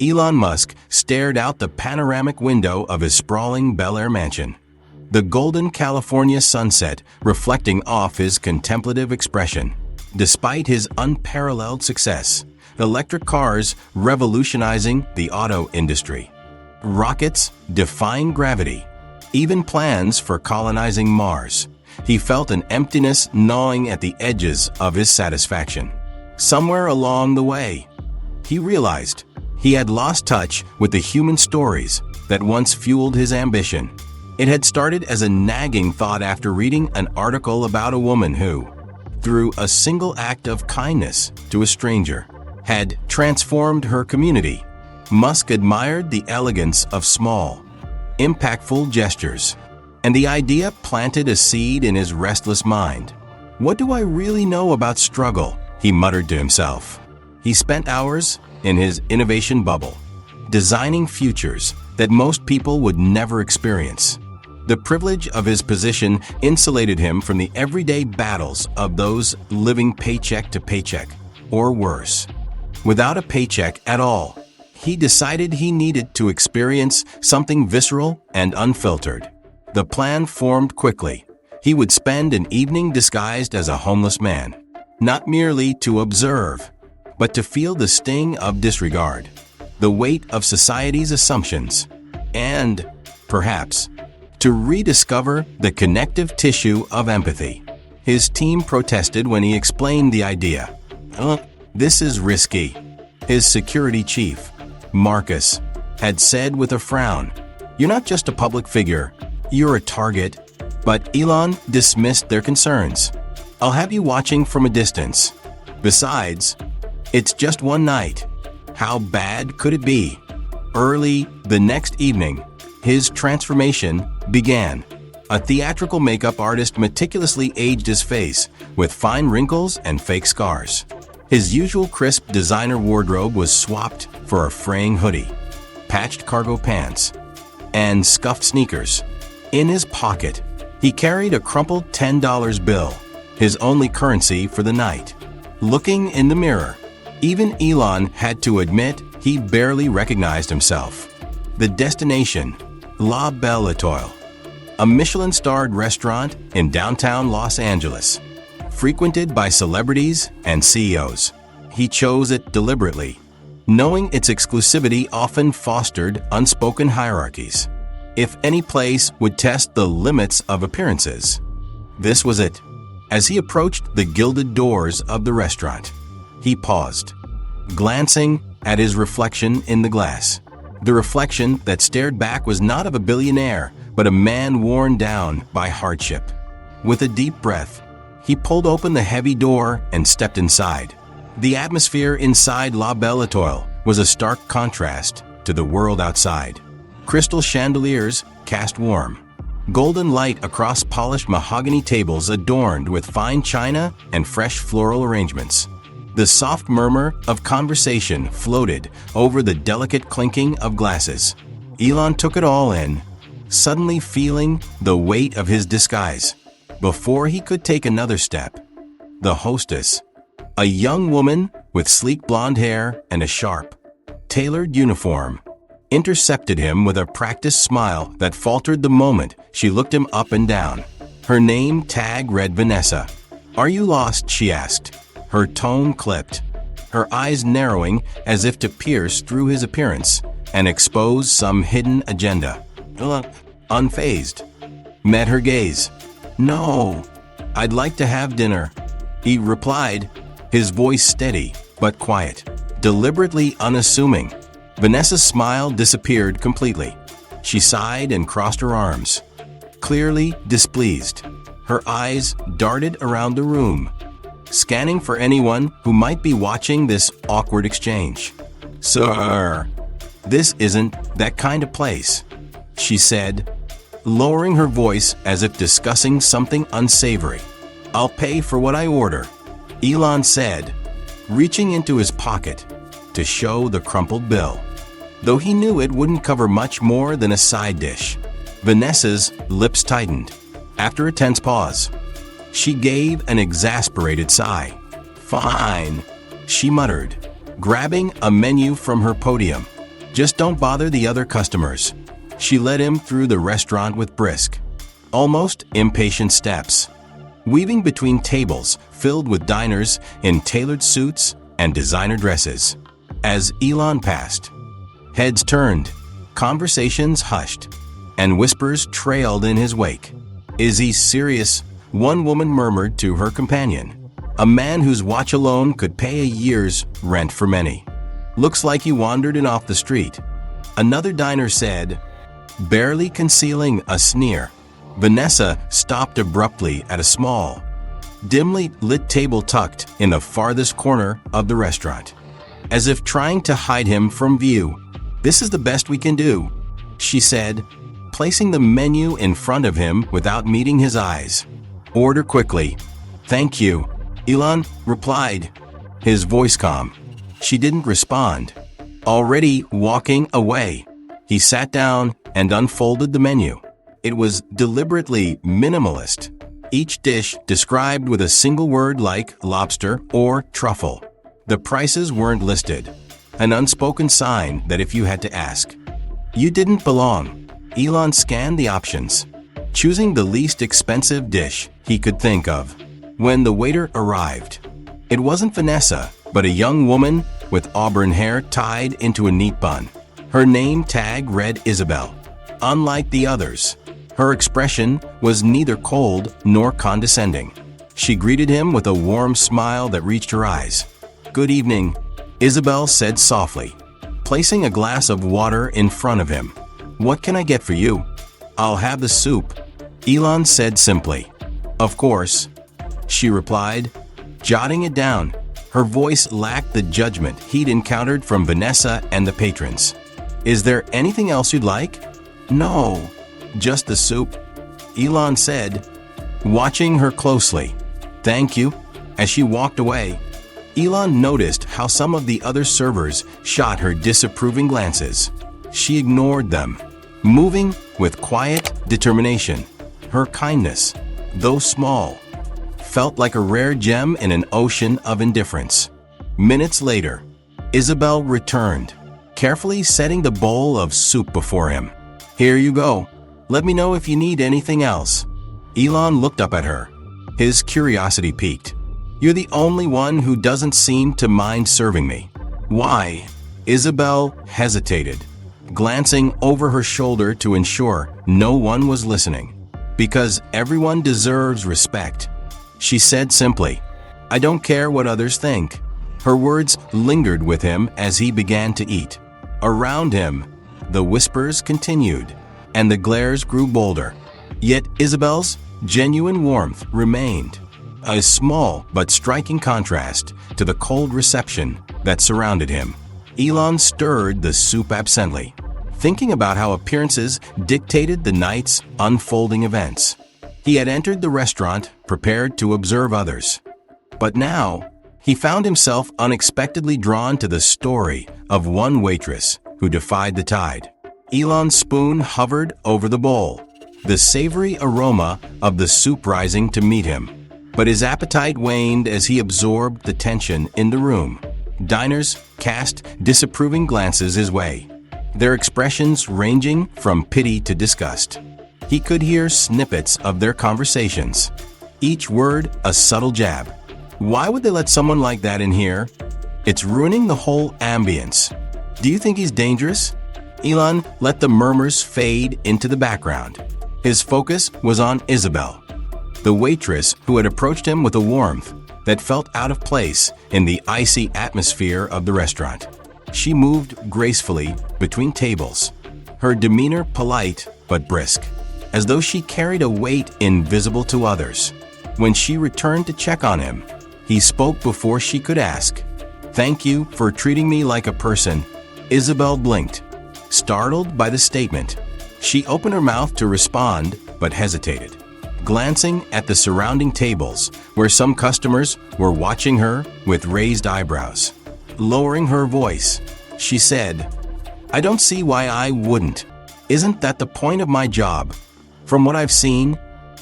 Elon Musk stared out the panoramic window of his sprawling Bel Air mansion. The golden California sunset reflecting off his contemplative expression. Despite his unparalleled success, electric cars revolutionizing the auto industry, rockets defying gravity, even plans for colonizing Mars, he felt an emptiness gnawing at the edges of his satisfaction. Somewhere along the way, he realized he had lost touch with the human stories that once fueled his ambition. It had started as a nagging thought after reading an article about a woman who, through a single act of kindness to a stranger, had transformed her community. Musk admired the elegance of small, impactful gestures, and the idea planted a seed in his restless mind. What do I really know about struggle? He muttered to himself. He spent hours in his innovation bubble, designing futures that most people would never experience. The privilege of his position insulated him from the everyday battles of those living paycheck to paycheck, or worse, without a paycheck at all. He decided he needed to experience something visceral and unfiltered. The plan formed quickly. He would spend an evening disguised as a homeless man, not merely to observe, but to feel the sting of disregard, the weight of society's assumptions, and, perhaps, to rediscover the connective tissue of empathy. His team protested when he explained the idea. This is risky. His security chief, Marcus, had said with a frown, "You're not just a public figure, you're a target." But Elon dismissed their concerns. "I'll have you watching from a distance. Besides, it's just one night. How bad could it be?" Early the next evening, his transformation began. A theatrical makeup artist meticulously aged his face with fine wrinkles and fake scars. His usual crisp designer wardrobe was swapped for a fraying hoodie, patched cargo pants, and scuffed sneakers. In his pocket, he carried a crumpled $10 bill, his only currency for the night. Looking in the mirror, even Elon had to admit he barely recognized himself. The destination, La Belle Étoile, a Michelin-starred restaurant in downtown Los Angeles, frequented by celebrities and CEOs. He chose it deliberately, knowing its exclusivity often fostered unspoken hierarchies. If any place would test the limits of appearances, this was it. As he approached the gilded doors of the restaurant, he paused, glancing at his reflection in the glass. The reflection that stared back was not of a billionaire, but a man worn down by hardship. With a deep breath, he pulled open the heavy door and stepped inside. The atmosphere inside La Belle Étoile was a stark contrast to the world outside. Crystal chandeliers cast warm, golden light across polished mahogany tables adorned with fine china and fresh floral arrangements. The soft murmur of conversation floated over the delicate clinking of glasses. Elon took it all in, suddenly feeling the weight of his disguise. Before he could take another step, the hostess, a young woman with sleek blonde hair and a sharp, tailored uniform, intercepted him with a practiced smile that faltered the moment she looked him up and down. Her name tag read Vanessa. "Are you lost?" she asked. Her tone clipped, her eyes narrowing as if to pierce through his appearance and expose some hidden agenda. Unfazed, met her gaze. "No, I'd like to have dinner," he replied, his voice steady but quiet, deliberately unassuming. Vanessa's smile disappeared completely. She sighed and crossed her arms, clearly displeased. Her eyes darted around the room, scanning for anyone who might be watching this awkward exchange. "Sir, this isn't that kind of place," she said, lowering her voice as if discussing something unsavory. "I'll pay for what I order," Elon said, reaching into his pocket to show the crumpled bill, though he knew it wouldn't cover much more than a side dish. Vanessa's lips tightened. After a tense pause, she gave an exasperated sigh. "Fine," she muttered, grabbing a menu from her podium. Just don't bother the other customers. She led him through the restaurant with brisk, almost impatient steps, weaving between tables filled with diners in tailored suits and designer dresses. As Elon passed, heads turned, conversations hushed, and whispers trailed in his wake. "Is he serious?" one woman murmured to her companion. "A man whose watch alone could pay a year's rent for many. Looks like he wandered in off the street," another diner said, barely concealing a sneer. Vanessa stopped abruptly at a small, dimly lit table tucked in the farthest corner of the restaurant, as if trying to hide him from view. "This is the best we can do," she said, placing the menu in front of him without meeting his eyes. "Order quickly." "Thank you," Elon replied, his voice calm. She didn't respond. Already walking away, he sat down and unfolded the menu. It was deliberately minimalist, each dish described with a single word like lobster or truffle. The prices weren't listed, an unspoken sign that if you had to ask, you didn't belong. Elon scanned the options, choosing the least expensive dish he could think of. When the waiter arrived, it wasn't Vanessa, but a young woman with auburn hair tied into a neat bun. Her name tag read Isabel. Unlike the others, her expression was neither cold nor condescending. She greeted him with a warm smile that reached her eyes. "Good evening," Isabel said softly, placing a glass of water in front of him. "What can I get for you?" "I'll have the soup," Elon said simply. "Of course," she replied, jotting it down. Her voice lacked the judgment he'd encountered from Vanessa and the patrons. "Is there anything else you'd like?" "No, just the soup," Elon said, watching her closely. "Thank you." As she walked away, Elon noticed how some of the other servers shot her disapproving glances. She ignored them, moving with quiet determination. Her kindness, though small, felt like a rare gem in an ocean of indifference. Minutes later, Isabel returned, carefully setting the bowl of soup before him. "Here you go. Let me know if you need anything else." Elon looked up at her, his curiosity piqued. "You're the only one who doesn't seem to mind serving me." "Why?" Isabel hesitated, glancing over her shoulder to ensure no one was listening. "Because everyone deserves respect," she said simply. "I don't care what others think." Her words lingered with him as he began to eat. Around him, the whispers continued, and the glares grew bolder. Yet Isabel's genuine warmth remained, a small but striking contrast to the cold reception that surrounded him. Elon stirred the soup absently, thinking about how appearances dictated the night's unfolding events. He had entered the restaurant prepared to observe others, but now he found himself unexpectedly drawn to the story of one waitress who defied the tide. Elon's spoon hovered over the bowl, the savory aroma of the soup rising to meet him. But his appetite waned as he absorbed the tension in the room. Diners cast disapproving glances his way, their expressions ranging from pity to disgust. He could hear snippets of their conversations, each word a subtle jab. Why would they let someone like that in here? It's ruining the whole ambience. Do you think he's dangerous? Elon let the murmurs fade into the background. His focus was on Isabel, the waitress who had approached him with a warmth that felt out of place in the icy atmosphere of the restaurant. She moved gracefully between tables, her demeanor polite but brisk, as though she carried a weight invisible to others. When she returned to check on him, he spoke before she could ask. "Thank you for treating me like a person." Isabel blinked, startled by the statement. She opened her mouth to respond but hesitated, glancing at the surrounding tables where some customers were watching her with raised eyebrows. Lowering her voice, she said, "I don't see why I wouldn't. Isn't that the point of my job? From what I've seen,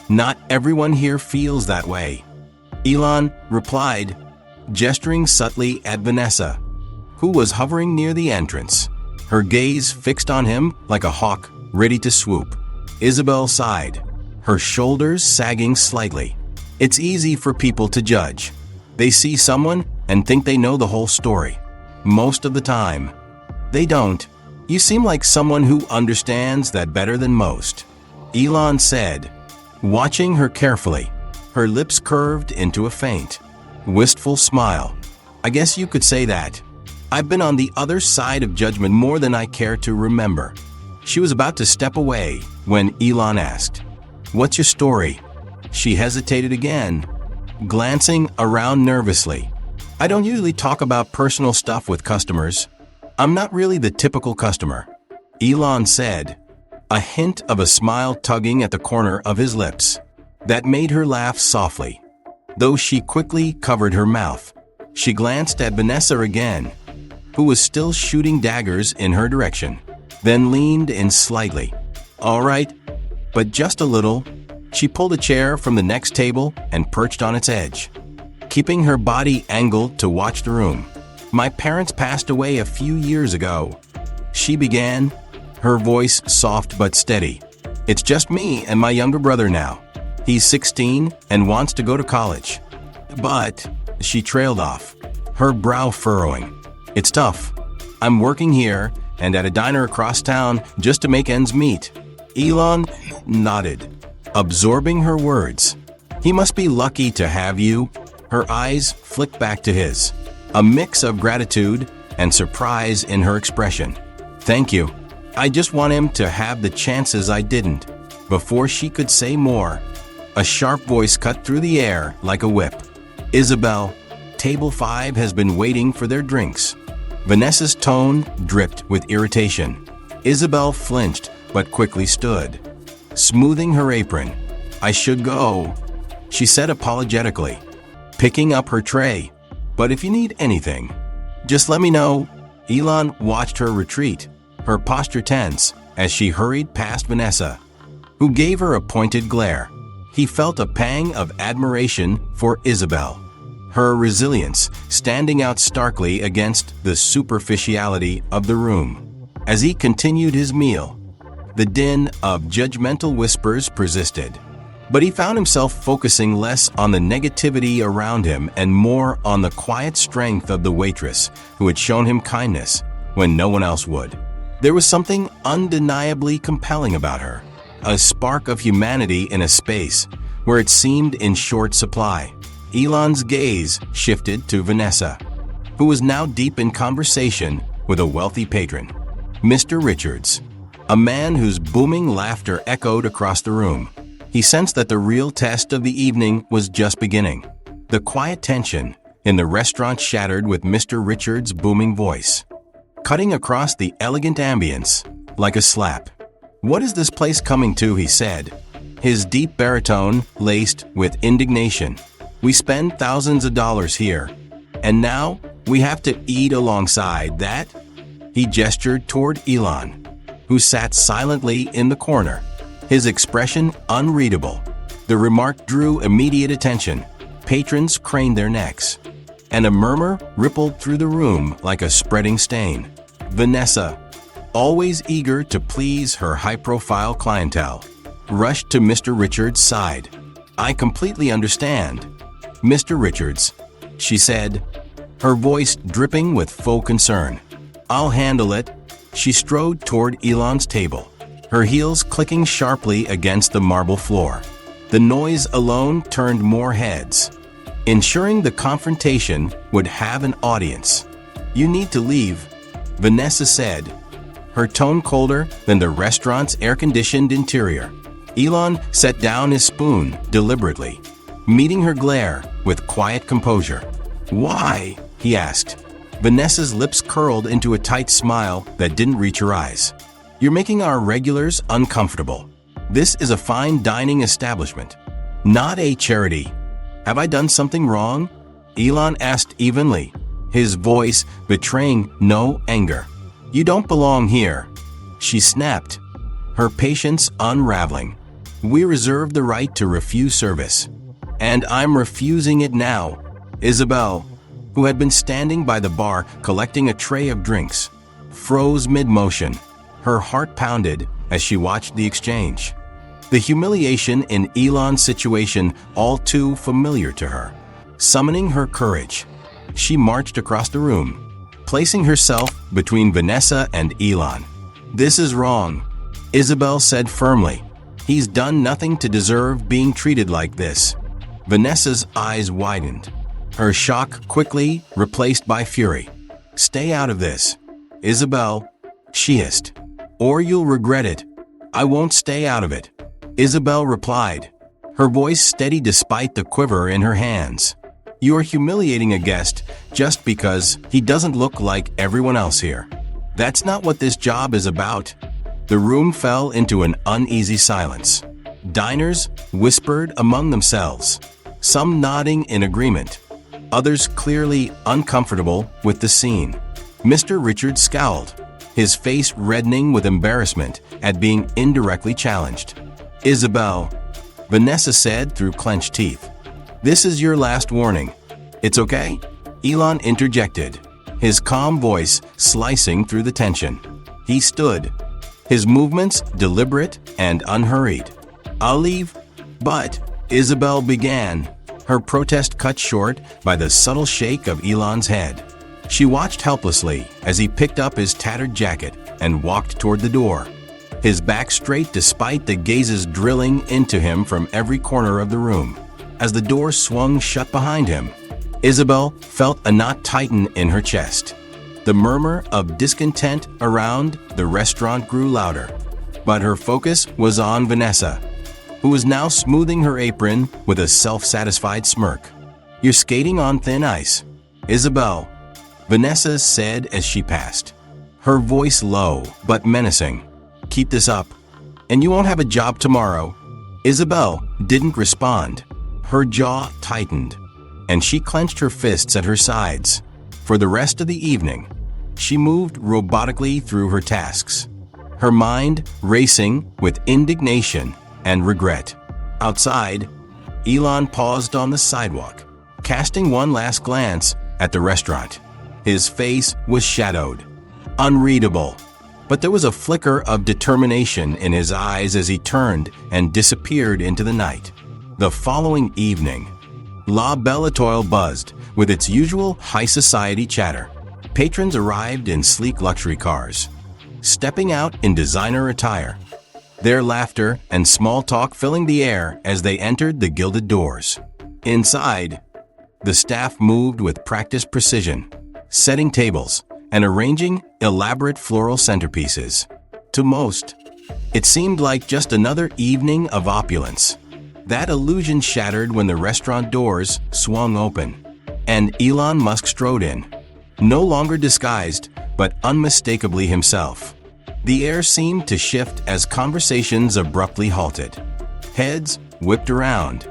not everyone here feels that way." Elon replied, gesturing subtly at Vanessa, who was hovering near the entrance, her gaze fixed on him like a hawk ready to swoop. Isabel sighed, her shoulders sagging slightly. It's easy for people to judge. They see someone and think they know the whole story. Most of the time, they don't. You seem like someone who understands that better than most, Elon said, watching her carefully. Her lips curved into a faint, wistful smile. I guess you could say that. I've been on the other side of judgment more than I care to remember. She was about to step away when Elon asked, "What's your story?" She hesitated again, glancing around nervously. I don't usually talk about personal stuff with customers. I'm not really the typical customer, Elon said, a hint of a smile tugging at the corner of his lips. That made her laugh softly, though she quickly covered her mouth. She glanced at Vanessa again, who was still shooting daggers in her direction, then leaned in slightly. All right, but just a little. She pulled a chair from the next table and perched on its edge, keeping her body angled to watch the room. My parents passed away a few years ago, she began, her voice soft but steady. It's just me and my younger brother now. He's 16 and wants to go to college. But, she trailed off, her brow furrowing. It's tough. I'm working here and at a diner across town just to make ends meet. Elon nodded, absorbing her words. He must be lucky to have you. Her eyes flicked back to his, a mix of gratitude and surprise in her expression. Thank you. I just want him to have the chances I didn't. Before she could say more, a sharp voice cut through the air like a whip. Isabel, table 5 has been waiting for their drinks. Vanessa's tone dripped with irritation. Isabel flinched but quickly stood, smoothing her apron. I should go, she said apologetically, picking up her tray. But if you need anything, just let me know. Elon watched her retreat, her posture tense as she hurried past Vanessa, who gave her a pointed glare. He felt a pang of admiration for Isabel, her resilience standing out starkly against the superficiality of the room. As he continued his meal, the din of judgmental whispers persisted, but he found himself focusing less on the negativity around him and more on the quiet strength of the waitress who had shown him kindness when no one else would. There was something undeniably compelling about her, a spark of humanity in a space where it seemed in short supply. Elon's gaze shifted to Vanessa, who was now deep in conversation with a wealthy patron, Mr. Richards, a man whose booming laughter echoed across the room. He sensed that the real test of the evening was just beginning. The quiet tension in the restaurant shattered with Mr. Richards' booming voice, cutting across the elegant ambience like a slap. What is this place coming to, he said, his deep baritone laced with indignation. We spend thousands of dollars here, and now we have to eat alongside that? He gestured toward Elon, who sat silently in the corner, his expression unreadable. The remark drew immediate attention. Patrons craned their necks, and a murmur rippled through the room like a spreading stain. Vanessa, always eager to please her high-profile clientele, rushed to Mr. Richards' side. I completely understand, Mr. Richards, she said, her voice dripping with full concern. I'll handle it. She strode toward Elon's table, her heels clicking sharply against the marble floor. The noise alone turned more heads, ensuring the confrontation would have an audience. You need to leave, Vanessa said, her tone colder than the restaurant's air-conditioned interior. Elon set down his spoon deliberately, meeting her glare with quiet composure. Why? He asked. Vanessa's lips curled into a tight smile that didn't reach her eyes. You're making our regulars uncomfortable. This is a fine dining establishment, not a charity. Have I done something wrong? Elon asked evenly, his voice betraying no anger. You don't belong here, she snapped, her patience unraveling. We reserve the right to refuse service, and I'm refusing it now. Isabel, who had been standing by the bar collecting a tray of drinks, froze mid-motion. Her heart pounded as she watched the exchange. The humiliation in Elon's situation all too familiar to her. Summoning her courage, she marched across the room, placing herself between Vanessa and Elon. "This is wrong," Isabel said firmly. "He's done nothing to deserve being treated like this." Vanessa's eyes widened, her shock quickly replaced by fury. "Stay out of this, Isabel," she hissed, "or you'll regret it." "I won't stay out of it," Isabel replied, her voice steady despite the quiver in her hands. "You're humiliating a guest just because he doesn't look like everyone else here. That's not what this job is about." The room fell into an uneasy silence. Diners whispered among themselves, some nodding in agreement, others clearly uncomfortable with the scene. Mr. Richard scowled, his face reddening with embarrassment at being indirectly challenged. "Isabel," Vanessa said through clenched teeth, "this is your last warning. It's okay?" Elon interjected, his calm voice slicing through the tension. He stood, his movements deliberate and unhurried. "I'll leave, but," Isabel began, her protest cut short by the subtle shake of Elon's head. She watched helplessly as he picked up his tattered jacket and walked toward the door, his back straight despite the gazes drilling into him from every corner of the room. As the door swung shut behind him, Isabel felt a knot tighten in her chest. The murmur of discontent around the restaurant grew louder, but her focus was on Vanessa, who was now smoothing her apron with a self-satisfied smirk. "You're skating on thin ice, Isabel," Vanessa said as she passed, her voice low but menacing. "Keep this up, and you won't have a job tomorrow." Isabel didn't respond. Her jaw tightened, and she clenched her fists at her sides. For the rest of the evening, she moved robotically through her tasks, her mind racing with indignation and regret. Outside, Elon paused on the sidewalk, casting one last glance at the restaurant. His face was shadowed, unreadable, but there was a flicker of determination in his eyes as he turned and disappeared into the night. The following evening, La Belle Étoile buzzed with its usual high society chatter. Patrons arrived in sleek luxury cars, stepping out in designer attire, their laughter and small talk filling the air as they entered the gilded doors. Inside, the staff moved with practiced precision, setting tables and arranging elaborate floral centerpieces. To most, it seemed like just another evening of opulence. That illusion shattered when the restaurant doors swung open, and Elon Musk strode in, no longer disguised, but unmistakably himself. The air seemed to shift as conversations abruptly halted. Heads whipped around,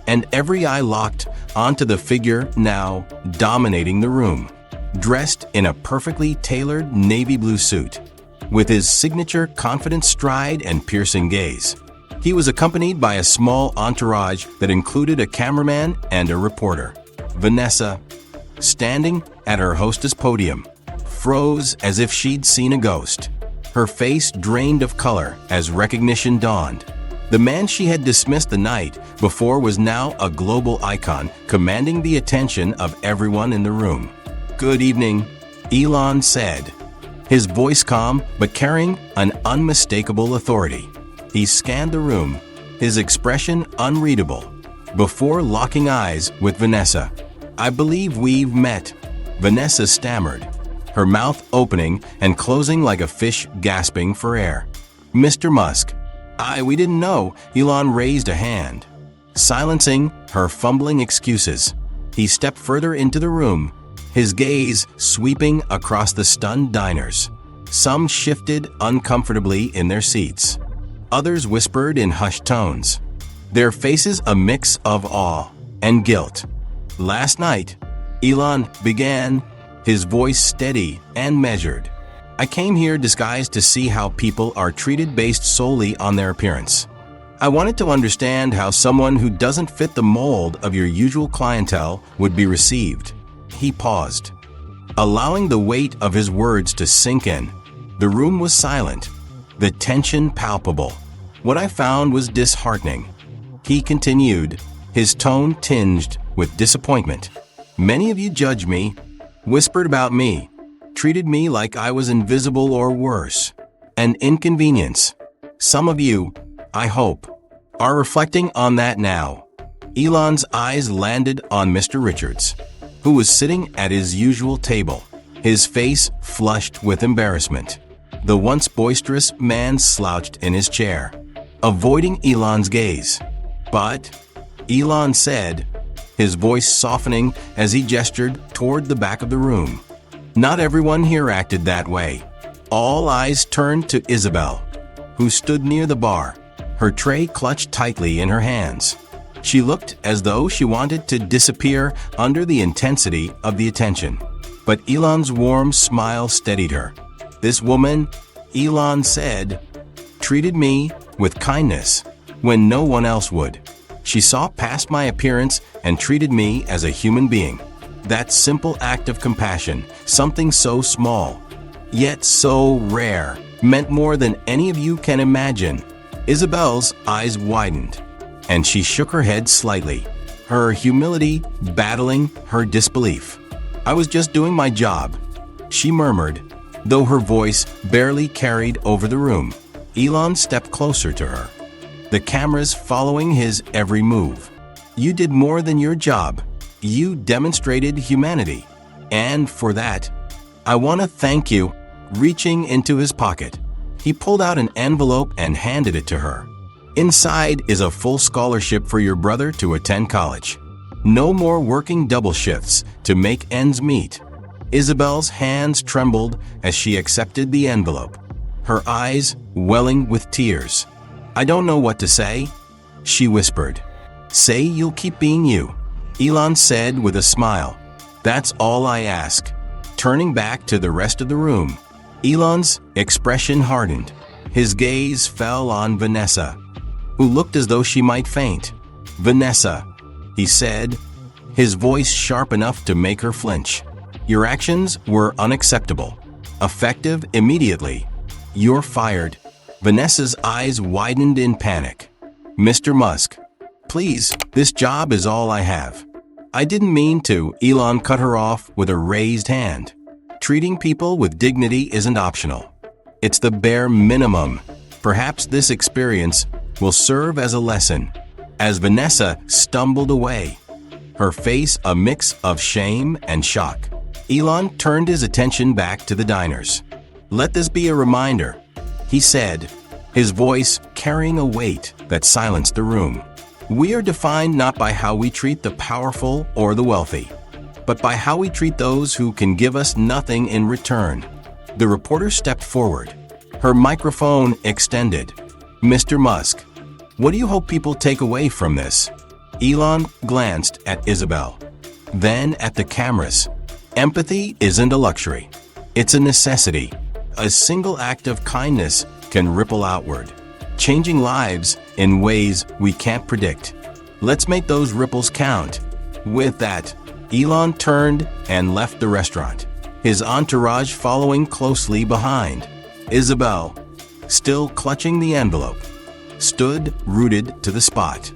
and every eye locked onto the figure now dominating the room, dressed in a perfectly tailored navy blue suit, with his signature confident stride and piercing gaze. He was accompanied by a small entourage that included a cameraman and a reporter. Vanessa, standing at her hostess podium, froze as if she'd seen a ghost. Her face drained of color as recognition dawned. The man she had dismissed the night before was now a global icon, commanding the attention of everyone in the room. "Good evening," Elon said, his voice calm but carrying an unmistakable authority. He scanned the room, his expression unreadable, before locking eyes with Vanessa. "I believe we've met," Vanessa stammered, her mouth opening and closing like a fish gasping for air. "Mr. Musk, we didn't know," Elon raised a hand, silencing her fumbling excuses. He stepped further into the room, his gaze sweeping across the stunned diners. Some shifted uncomfortably in their seats. Others whispered in hushed tones, their faces a mix of awe and guilt. "Last night," Elon began, his voice steady and measured, "I came here disguised to see how people are treated based solely on their appearance. I wanted to understand how someone who doesn't fit the mold of your usual clientele would be received." He paused, allowing the weight of his words to sink in. The room was silent, the tension palpable. What I found was disheartening. He continued, his tone tinged with disappointment. Many of you judged me, whispered about me, treated me like I was invisible or worse, an inconvenience. Some of you, I hope, are reflecting on that now. Elon's eyes landed on Mr. Richards, who was sitting at his usual table, his face flushed with embarrassment. The once boisterous man slouched in his chair, avoiding Elon's gaze. But, Elon said, his voice softening as he gestured toward the back of the room, not everyone here acted that way. All eyes turned to Isabel, who stood near the bar, her tray clutched tightly in her hands. She looked as though she wanted to disappear under the intensity of the attention. But Elon's warm smile steadied her. This woman, Elon said, treated me with kindness when no one else would. She saw past my appearance and treated me as a human being. That simple act of compassion, something so small, yet so rare, meant more than any of you can imagine. Isabel's eyes widened, and she shook her head slightly, her humility battling her disbelief. I was just doing my job, she murmured, though her voice barely carried over the room. Elon stepped closer to her, the cameras following his every move. You did more than your job. You demonstrated humanity. And for that, I want to thank you. Reaching into his pocket, he pulled out an envelope and handed it to her. Inside is a full scholarship for your brother to attend college. No more working double shifts to make ends meet. Isabel's hands trembled as she accepted the envelope, her eyes welling with tears. I don't know what to say, she whispered. Say you'll keep being you, Elon said with a smile. That's all I ask. Turning back to the rest of the room, Elon's expression hardened. His gaze fell on Vanessa, who looked as though she might faint. Vanessa, he said, his voice sharp enough to make her flinch. Your actions were unacceptable. Effective immediately. You're fired. Vanessa's eyes widened in panic. Mr. Musk, please, this job is all I have. I didn't mean to. Elon cut her off with a raised hand. Treating people with dignity isn't optional. It's the bare minimum. Perhaps this experience will serve as a lesson. As Vanessa stumbled away, her face a mix of shame and shock, Elon turned his attention back to the diners. Let this be a reminder, he said, his voice carrying a weight that silenced the room. We are defined not by how we treat the powerful or the wealthy, but by how we treat those who can give us nothing in return. The reporter stepped forward, her microphone extended. Mr. Musk, what do you hope people take away from this? Elon glanced at Isabel, then at the cameras. Empathy isn't a luxury. It's a necessity. A single act of kindness can ripple outward, changing lives in ways we can't predict. Let's make those ripples count. With that, Elon turned and left the restaurant, his entourage following closely behind. Isabel, still clutching the envelope, stood rooted to the spot,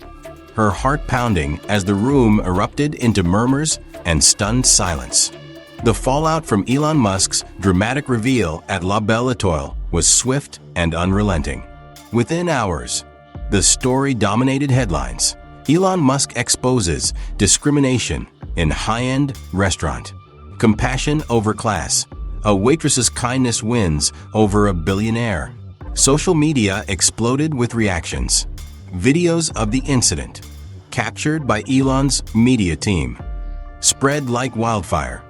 her heart pounding as the room erupted into murmurs and stunned silence. The fallout from Elon Musk's dramatic reveal at La Belle Étoile was swift and unrelenting. Within hours, the story dominated headlines. Elon Musk exposes discrimination in high-end restaurant. Compassion over class. A waitress's kindness wins over a billionaire. Social media exploded with reactions. Videos of the incident, captured by Elon's media team, spread like wildfire,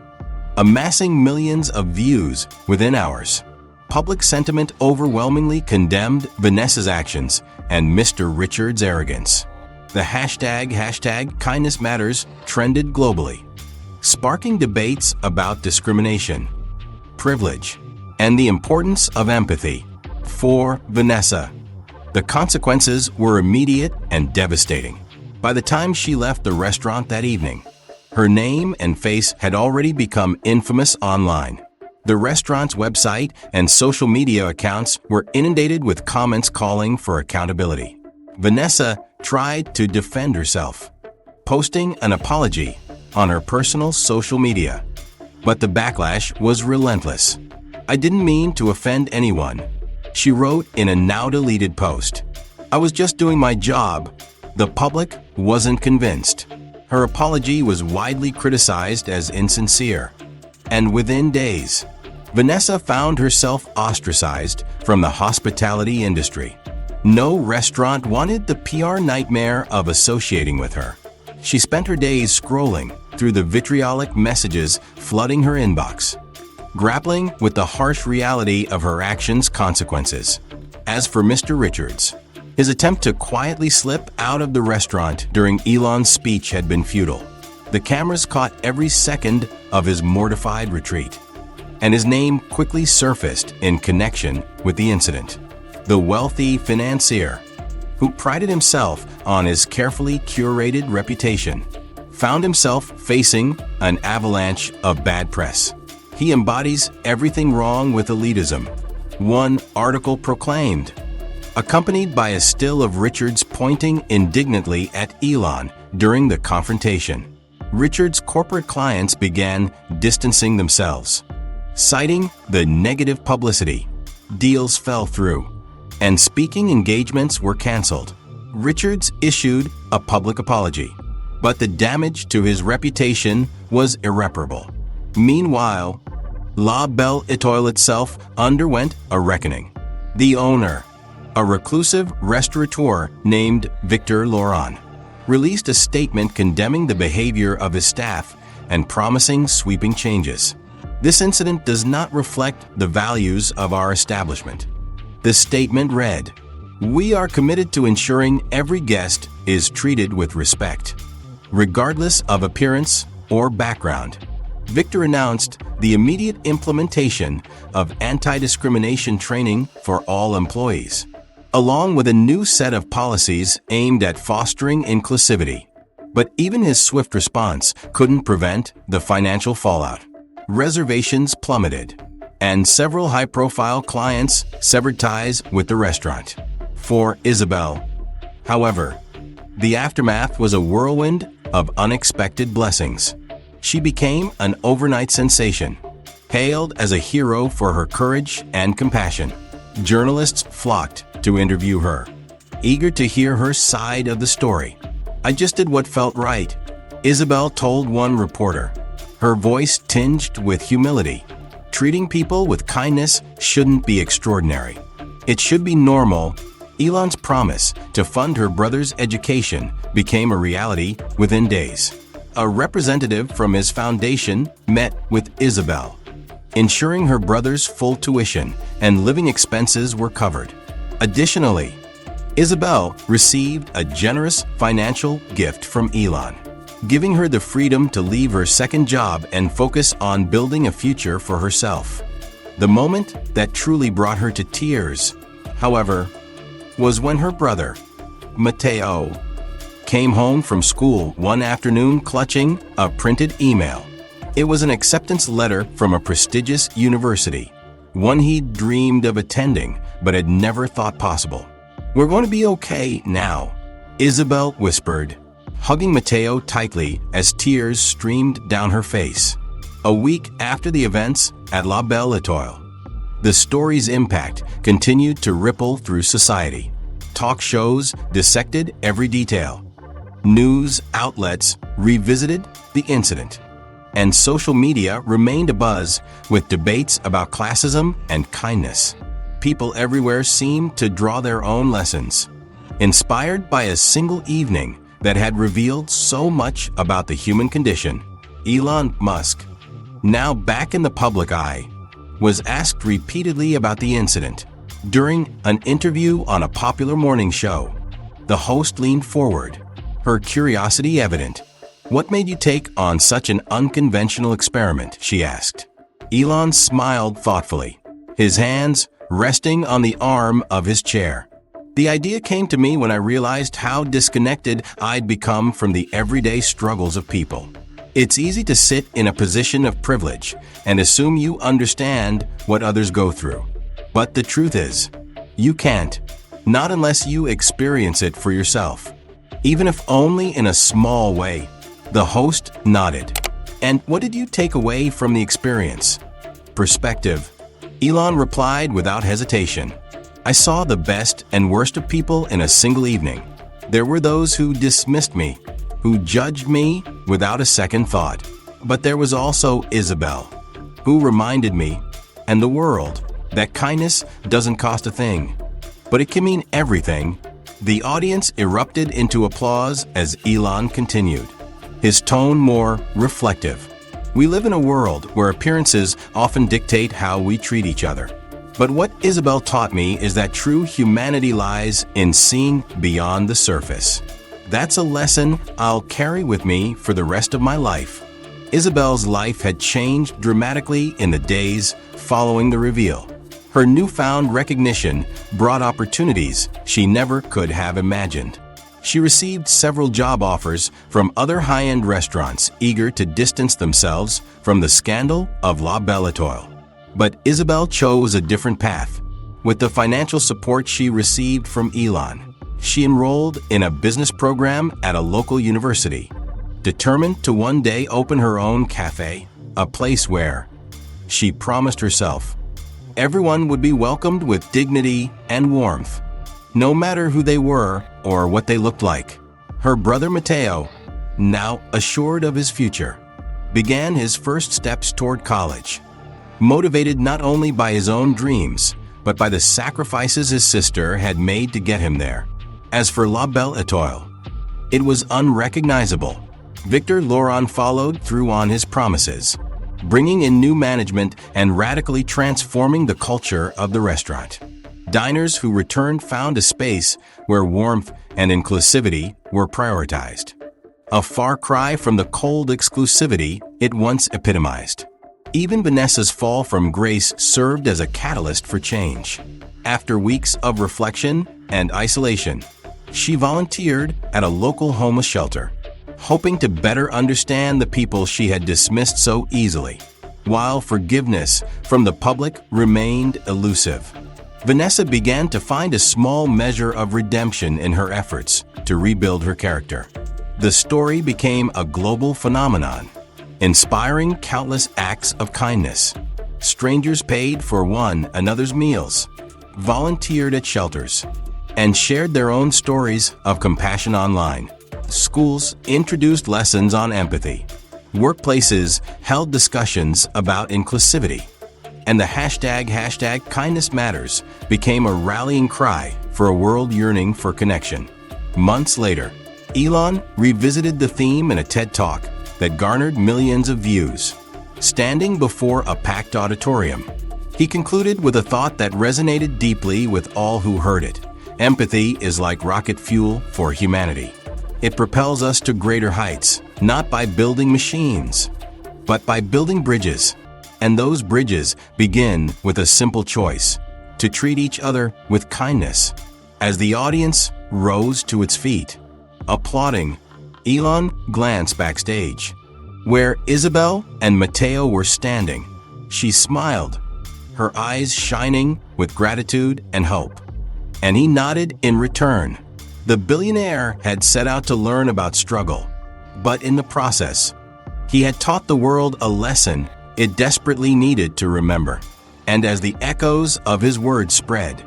amassing millions of views within hours. Public sentiment overwhelmingly condemned Vanessa's actions and Mr. Richards' arrogance. The hashtag Kindness Matters trended globally, sparking debates about discrimination, privilege, and the importance of empathy. For Vanessa, the consequences were immediate and devastating. By the time she left the restaurant that evening, Her name and face had already become infamous online. The restaurant's website and social media accounts were inundated with comments calling for accountability. Vanessa tried to defend herself, posting an apology on her personal social media. But the backlash was relentless. "I didn't mean to offend anyone," she wrote in a now-deleted post. "I was just doing my job." The public wasn't convinced. Her apology was widely criticized as insincere. And within days, Vanessa found herself ostracized from the hospitality industry. No restaurant wanted the PR nightmare of associating with her. She spent her days scrolling through the vitriolic messages flooding her inbox, grappling with the harsh reality of her actions' consequences. As for Mr. Richards, his attempt to quietly slip out of the restaurant during Elon's speech had been futile. The cameras caught every second of his mortified retreat, and his name quickly surfaced in connection with the incident. The wealthy financier, who prided himself on his carefully curated reputation, found himself facing an avalanche of bad press. He embodies everything wrong with elitism, one article proclaimed, accompanied by a still of Richards pointing indignantly at Elon during the confrontation. Richards' corporate clients began distancing themselves, citing the negative publicity. Deals fell through, and speaking engagements were canceled. Richards issued a public apology, but the damage to his reputation was irreparable. Meanwhile, La Belle Étoile itself underwent a reckoning. The owner, a reclusive restaurateur named Victor Laurent, released a statement condemning the behavior of his staff and promising sweeping changes. This incident does not reflect the values of our establishment. The statement read, "We are committed to ensuring every guest is treated with respect, regardless of appearance or background." Victor announced the immediate implementation of anti-discrimination training for all employees, along with a new set of policies aimed at fostering inclusivity. But even his swift response couldn't prevent the financial fallout. Reservations plummeted, and several high-profile clients severed ties with the restaurant. For Isabel, however, the aftermath was a whirlwind of unexpected blessings. She became an overnight sensation, hailed as a hero for her courage and compassion. Journalists flocked to interview her, eager to hear her side of the story. "I just did what felt right," Isabel told one reporter, her voice tinged with humility. Treating people with kindness shouldn't be extraordinary. It should be normal. Elon's promise to fund her brother's education became a reality within days. A representative from his foundation met with Isabel, ensuring her brother's full tuition and living expenses were covered. Additionally, Isabel received a generous financial gift from Elon, giving her the freedom to leave her second job and focus on building a future for herself. The moment that truly brought her to tears, however, was when her brother, Matteo, came home from school one afternoon clutching a printed email. It was an acceptance letter from a prestigious university, one he'd dreamed of attending but had never thought possible. "We're going to be okay now," Isabel whispered, hugging Matteo tightly as tears streamed down her face. A week after the events at La Belle Étoile, the story's impact continued to ripple through society. Talk shows dissected every detail. News outlets revisited the incident, and social media remained abuzz with debates about classism and kindness. People everywhere seemed to draw their own lessons, inspired by a single evening that had revealed so much about the human condition. Elon Musk, now back in the public eye, was asked repeatedly about the incident. During an interview on a popular morning show, the host leaned forward, her curiosity evident. "What made you take on such an unconventional experiment?" she asked. Elon smiled thoughtfully, his hands resting on the arm of his chair. "The idea came to me when I realized how disconnected I'd become from the everyday struggles of people. It's easy to sit in a position of privilege and assume you understand what others go through. But the truth is, you can't, not unless you experience it for yourself. Even if only in a small way. The host nodded. And what did you take away from the experience? Perspective. Elon replied without hesitation. I saw the best and worst of people in a single evening. There were those who dismissed me, who judged me without a second thought. But there was also Isabel, who reminded me, and the world, that kindness doesn't cost a thing, but it can mean everything. The audience erupted into applause as Elon continued, his tone more reflective. We live in a world where appearances often dictate how we treat each other. But what Isabel taught me is that true humanity lies in seeing beyond the surface. That's a lesson I'll carry with me for the rest of my life. Isabel's life had changed dramatically in the days following the reveal. Her newfound recognition brought opportunities she never could have imagined. She received several job offers from other high-end restaurants eager to distance themselves from the scandal of La Belle Étoile. But Isabel chose a different path. With the financial support she received from Elon, she enrolled in a business program at a local university, determined to one day open her own cafe, a place where, she promised herself, everyone would be welcomed with dignity and warmth, no matter who they were or what they looked like. Her brother Matteo, now assured of his future, began his first steps toward college, motivated not only by his own dreams, but by the sacrifices his sister had made to get him there. As for La Belle Étoile, it was unrecognizable. Victor Laurent followed through on his promises, bringing in new management and radically transforming the culture of the restaurant. Diners who returned found a space where warmth and inclusivity were prioritized. A far cry from the cold exclusivity it once epitomized. Even Vanessa's fall from grace served as a catalyst for change. After weeks of reflection and isolation, she volunteered at a local homeless shelter, hoping to better understand the people she had dismissed so easily. While forgiveness from the public remained elusive, Vanessa began to find a small measure of redemption in her efforts to rebuild her character. The story became a global phenomenon, inspiring countless acts of kindness. Strangers paid for one another's meals, volunteered at shelters, and shared their own stories of compassion online. Schools introduced lessons on empathy. Workplaces held discussions about inclusivity. And the hashtag kindness matters became a rallying cry for a world yearning for connection. Months later, Elon revisited the theme in a TED Talk that garnered millions of views. Standing before a packed auditorium, he concluded with a thought that resonated deeply with all who heard it. Empathy is like rocket fuel for humanity. It propels us to greater heights, not by building machines, but by building bridges. And those bridges begin with a simple choice: to treat each other with kindness. As the audience rose to its feet, applauding, Elon glanced backstage, where Isabel and Matteo were standing. She smiled, her eyes shining with gratitude and hope. And he nodded in return. The billionaire had set out to learn about struggle, but in the process, he had taught the world a lesson it desperately needed to remember. And as the echoes of his words spread,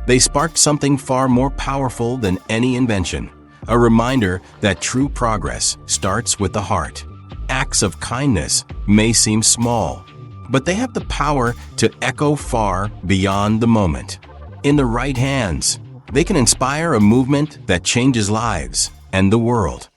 they sparked something far more powerful than any invention, a reminder that true progress starts with the heart. Acts of kindness may seem small, but they have the power to echo far beyond the moment. In the right hands, they can inspire a movement that changes lives and the world.